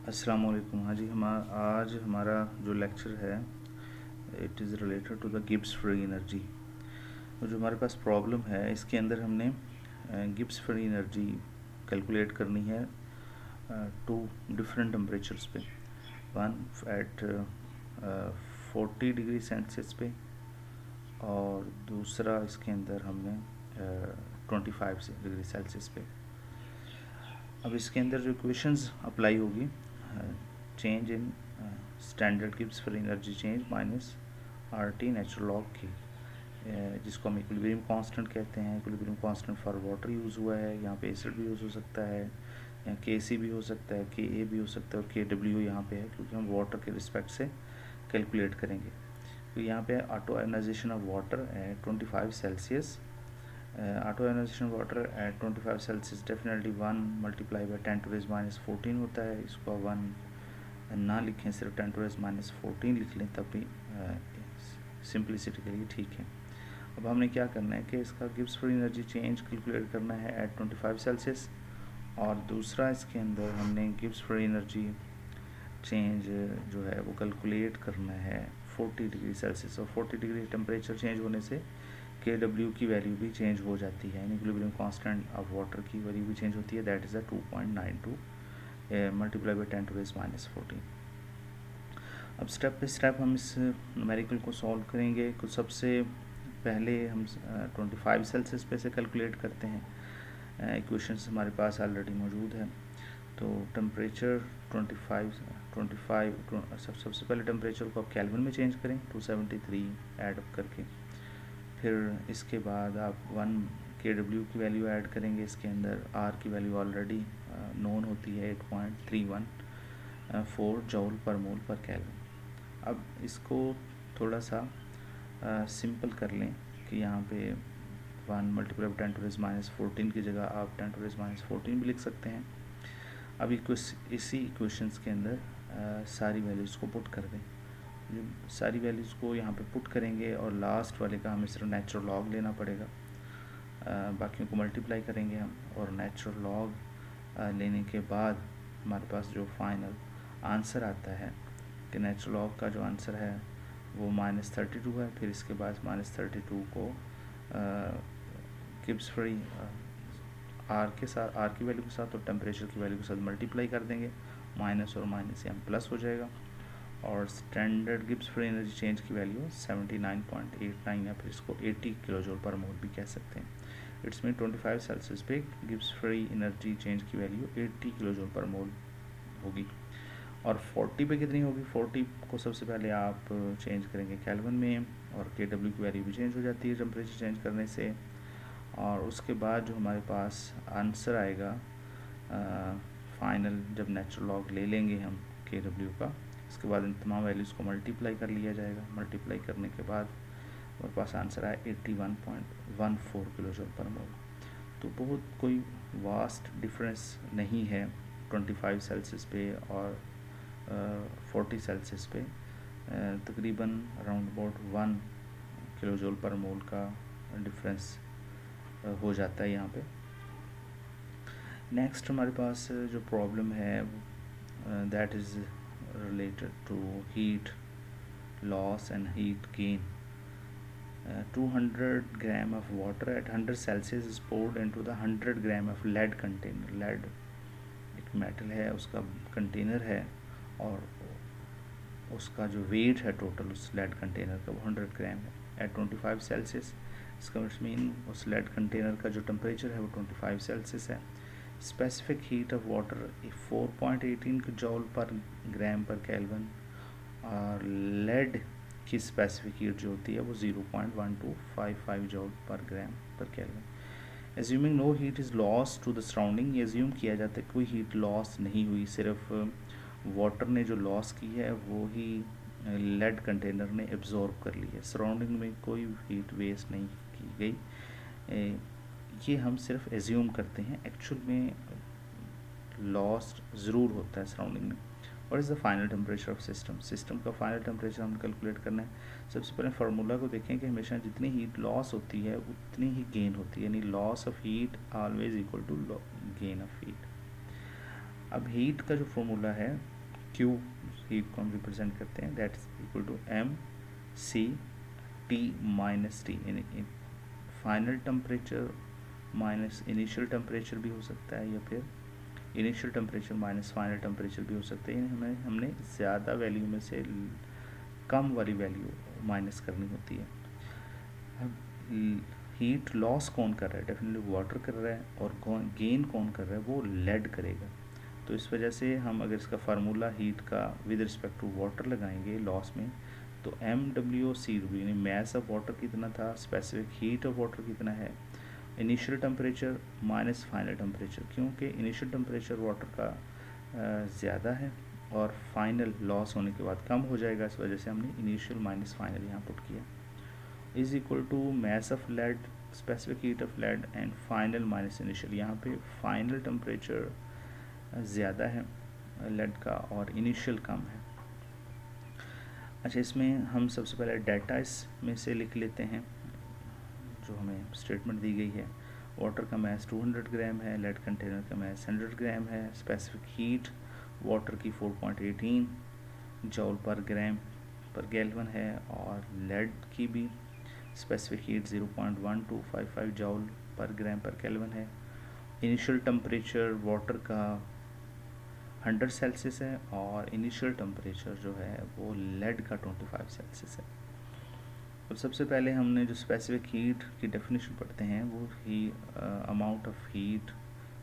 अस्सलाम वालेकुम। हाँ जी, आज हमारा जो लेक्चर है it is related to the Gibbs free energy. तो जो हमारे पास प्रॉब्लम है इसके अंदर हमने गिब्स फ्री एनर्जी कैलकुलेट करनी है टू डिफरेंट टेम्परेचर्स पे। वन एट 40 डिग्री सेल्सियस पे और दूसरा इसके अंदर हमने 25 डिग्री सेल्सियस पे। अब इसके अंदर जो इक्वेशंस अप्लाई होगी, change in standard Gibbs free energy change minus R T natural log की, जिसको हम इक्विलिब्रियम कांस्टेंट कहते हैं। Equilibrium constant for water use हुआ है, यहाँ पे एसिड भी यूज़ हो सकता है, यहाँ के सी भी हो सकता है, के ए भी हो सकता है और के डब्ल्यू यहाँ पे है क्योंकि हम वाटर के रिस्पेक्ट से कैलकुलेट करेंगे। तो यहाँ पे auto ionization of water at 25 Celsius, auto ionization water at 25 Celsius definitely 1 multiply by 10 to raise minus 14 होता है। इसको 1 ना लिखें, सिर्फ 10 टू रेज माइनस 14 लिख लें, तब भी सिंप्लिसिटी के लिए ठीक है। अब हमने क्या करना है कि इसका Gibbs free energy change calculate करना है एट 25 सेल्सियस, और दूसरा इसके अंदर हमने गिब्स फ्री एनर्जी चेंज जो है वो कैलकुलेट करना है 40 डिग्री सेल्सियस। और 40 डिग्री टेम्परेचर चेंज होने से के डब्ल्यू की वैल्यू भी चेंज हो जाती है, इक्विलिब्रियम कांस्टेंट ऑफ वाटर की वैल्यू भी चेंज होती है, that is a 2.92 multiply by 10 to raise minus 14। अब स्टेप बाई स्टेप हम इस न्यूमेरिकल को सॉल्व करेंगे। कुछ सबसे पहले हम 25 सेल्सियस पे से कैलकुलेट करते हैं। इक्वेशंस हमारे पास ऑलरेडी मौजूद है। तो टेम्परेचर 25 सबसे पहले टेम्परेचर को आप केल्विन में चेंज करें 273 ऐड अप करके। फिर इसके बाद आप 1 के डब्ल्यू की वैल्यू ऐड करेंगे। इसके अंदर आर की वैल्यू ऑलरेडी नोन होती है 8.314 जूल पर मोल पर केल्विन। अब इसको थोड़ा सा सिंपल कर लें कि यहाँ पे 1 मल्टीप्लाई 10 टू रेज माइनस 14 की जगह आप 10 टू रेज माइनस 14 भी लिख सकते हैं। अब इसी इक्वेशंस के अंदर सारी वैल्यूज़ को पुट कर दें। जो सारी वैल्यूज़ को यहाँ पे पुट करेंगे और लास्ट वाले का हमें सिर्फ नेचुरल लॉग लेना पड़ेगा, बाकियों को मल्टीप्लाई करेंगे हम, और नेचुरल लॉग लेने के बाद हमारे पास जो फाइनल आंसर आता है कि नेचुरल लॉग का जो आंसर है वो -32 है। फिर इसके बाद -32 को गिब्स फ्री आर के साथ, आर की वैल्यू के साथ और टेम्परेचर की वैल्यू के साथ मल्टीप्लाई कर देंगे, माइनस और माइनस यहाँ प्लस हो जाएगा, और standard Gibbs free energy change की वैल्यू 79.89 या फिर इसको 80 किलो जूल पर मोल भी कह सकते हैं। इट्स मीन 25 सेल्सियस पे गिब्स फ्री एनर्जी चेंज की वैल्यू 80 किलो जूल पर मोल होगी। और 40 पे कितनी होगी? 40 को सबसे पहले आप चेंज करेंगे केल्विन में, और के डब्ल्यू की वैल्यू भी चेंज हो जाती है टेम्परेचर चेंज करने से। और उसके बाद जो हमारे पास आंसर आएगा फाइनल, जब नेचुरल लॉग ले लेंगे हम के डब्ल्यू का, उसके बाद इन तमाम वैल्यूज़ को मल्टीप्लाई कर लिया जाएगा। मल्टीप्लाई करने के बाद हमारे पास आंसर आया 81.14 किलो जूल पर मोल। तो बहुत कोई वास्ट डिफरेंस नहीं है 25 सेल्सियस पे और 40 सेल्सियस पे, तकरीबन अराउंड अबाउट 1 किलो जूल पर मोल का डिफरेंस हो जाता है यहाँ पे। नेक्स्ट हमारे पास जो प्रॉब्लम है that is related to heat loss and heat gain. 200 gram of water at 100 Celsius is poured into the 100 gram of lead container. Lead एक मेटल है, उसका कंटेनर है, और उसका जो वेट है टोटल उस लेड कंटेनर का वो 100 ग्राम है एट 25 सेल्सियस। इसका मीन उस लेड कंटेनर का जो टेम्परेचर है वो 25 सेल्सियस है। Specific heat of water 4.18 joule per gram per kelvin, और लेड की स्पेसिफिक हीट जो होती है वो 0.1255 joule per gram per kelvin. Assuming no heat is loss to the surrounding, ये एज्यूम किया जाता है कोई हीट लॉस नहीं हुई, सिर्फ वाटर ने जो लॉस की है वो ही लेड कंटेनर ने एब्जॉर्ब कर ली है, सराउंडिंग में कोई हीट वेस्ट नहीं की गई। ये हम सिर्फ एज्यूम करते हैं, एक्चुअल में लॉस ज़रूर होता है सराउंडिंग में। What is the final temperature of system? System का फाइनल टेम्परेचर हम कैलकुलेट करना है। सबसे पहले फार्मूला को देखें कि हमेशा जितनी हीट लॉस होती है उतनी ही गेन होती है, यानी loss of heat always equal to gain of heat. अब हीट का जो फार्मूला है क्यू हीट को हम रिप्रेजेंट करते हैं, that is equal to M C T minus T. Final temperature minus initial temperature भी हो सकता है, या फिर initial temperature minus final temperature भी हो सकते हैं। हमने ज़्यादा वैल्यू में से कम वाली वैल्यू माइनस करनी होती है। अब हीट लॉस कौन कर रहा है? डेफिनेटली वाटर कर रहा है, और गेन कौन कर रहा है? वो लेड करेगा। तो इस वजह से हम अगर इसका फार्मूला हीट का विद रिस्पेक्ट टू वाटर लगाएंगे लॉस में, तो MWC यानी मैस ऑफ वाटर कितना था, स्पेसिफिक हीट ऑफ वाटर कितना है, initial temperature minus final temperature, क्योंकि इनिशियल टेम्परेचर वाटर का ज़्यादा है और फाइनल लॉस होने के बाद कम हो जाएगा, इस वजह से हमने इनिशियल माइनस फाइनल यहाँ पुट किया, is equal to mass of lead, specific heat of lead and final minus initial. यहाँ पे फाइनल टेम्परेचर ज़्यादा है लेड का और इनिशियल कम है। अच्छा, इसमें हम सबसे पहले डाटा इसमें से लिख लेते हैं जो हमें स्टेटमेंट दी गई है। वाटर का मैस 200 ग्राम है, लेड कंटेनर का मैस 100 ग्राम है, स्पेसिफिक हीट वाटर की 4.18 जॉल पर ग्राम पर गैल्वन है, और लेड की भी स्पेसिफिक हीट 0.1255 जॉल पर ग्राम पर केल्विन है। इनिशियल टेम्परेचर वाटर का 100 सेल्सियस है, और इनिशियल टेम्परेचर जो है वो लेड का 25 सेल्सियस है। अब सबसे पहले हमने जो स्पेसिफिक हीट की डेफिनेशन पढ़ते हैं वो ही amount of heat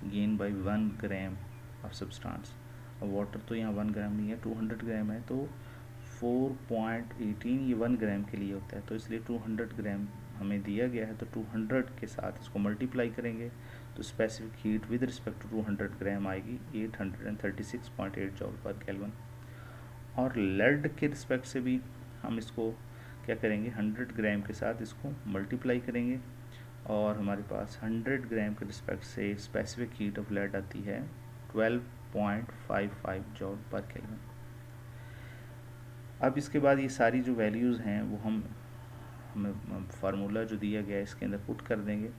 gain by 1 gram of substance. अब वाटर तो यहाँ 1 ग्राम नहीं है, 200 ग्राम है, तो 4.18 ये 1 ग्राम के लिए होता है, तो इसलिए 200 ग्राम हमें दिया गया है, तो 200 के साथ इसको मल्टीप्लाई करेंगे तो specific heat with respect to 200 gram आएगी 836.8 जॉल पर केल्विन। और लेड के रिस्पेक्ट से भी हम इसको क्या करेंगे, 100 ग्राम के साथ इसको मल्टीप्लाई करेंगे, और हमारे पास 100 ग्राम के रिस्पेक्ट से स्पेसिफिक हीट ऑफ लेड आती है 12.55 जॉल पर केल्विन। अब इसके बाद ये सारी जो वैल्यूज़ हैं वो हमें फार्मूला जो दिया गया है इसके अंदर पुट कर देंगे।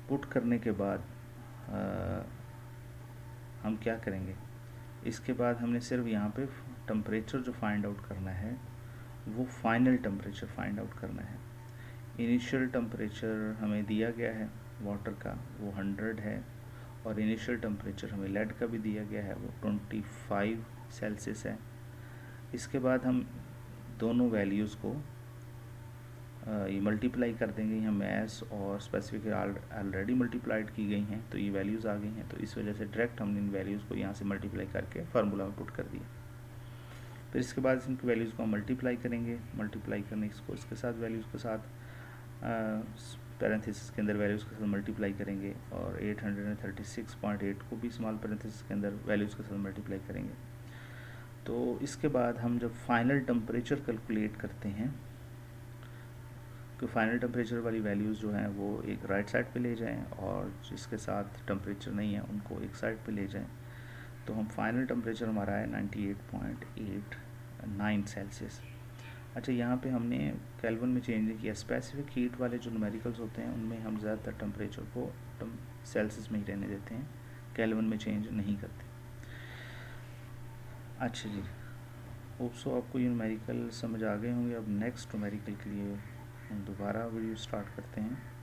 पुट करने के बाद हम क्या करेंगे, इसके बाद हमने सिर्फ यहाँ पे टेम्परेचर जो फाइंड आउट करना है वो फाइनल टेम्परेचर फाइंड आउट करना है। इनिशियल टेम्परेचर हमें दिया गया है वाटर का, वो 100 है, और इनिशियल टेम्परेचर हमें लेड का भी दिया गया है, वो 25 सेल्सियस है। इसके बाद हम दोनों वैल्यूज़ को ये मल्टीप्लाई कर देंगे, यहाँ मैस और स्पेसिफिक ऑलरेडी मल्टीप्लाइड की गई हैं, तो ये वैल्यूज़ आ गई हैं, तो इस वजह से डायरेक्ट हमने इन वैल्यूज़ को यहाँ से मल्टीप्लाई करके फार्मूला में पुट कर दिया। फिर इसके बाद इनकी वैल्यूज़ को हम मल्टीप्लाई करेंगे, मल्टीप्लाई करने इसको इसके साथ वैल्यूज़ के साथ पैरेंथेसिस के अंदर वैल्यूज़ के साथ मल्टीप्लाई करेंगे, और 836.8 को भी स्मॉल पैरेंथेसिस के अंदर वैल्यूज़ के साथ मल्टीप्लाई करेंगे। तो इसके बाद हम जब फाइनल टेम्परेचर कैलकुलेट करते हैं, तो फाइनल टेम्परेचर वाली वैल्यूज़ जो हैं वो एक राइट साइड पे ले जाएं, और जिसके साथ टेम्परेचर नहीं है उनको एक साइड पे ले जाएं। तो हम फाइनल टेम्परेचर हमारा है 98.89 सेल्सियस। अच्छा, यहाँ पे हमने केल्विन में चेंज नहीं किया। स्पेसिफिक हीट वाले जो न्यूमेरिकल्स होते हैं उनमें हम ज़्यादातर टेम्परेचर को सेल्सियस में ही रहने देते हैं, केल्विन में चेंज नहीं करते। अच्छा जी, होप सो आपको ये न्यूमेरिकल समझ आ गए होंगे। अब नेक्स्ट न्यूमेरिकल के लिए हम दोबारा वीडियो स्टार्ट करते हैं।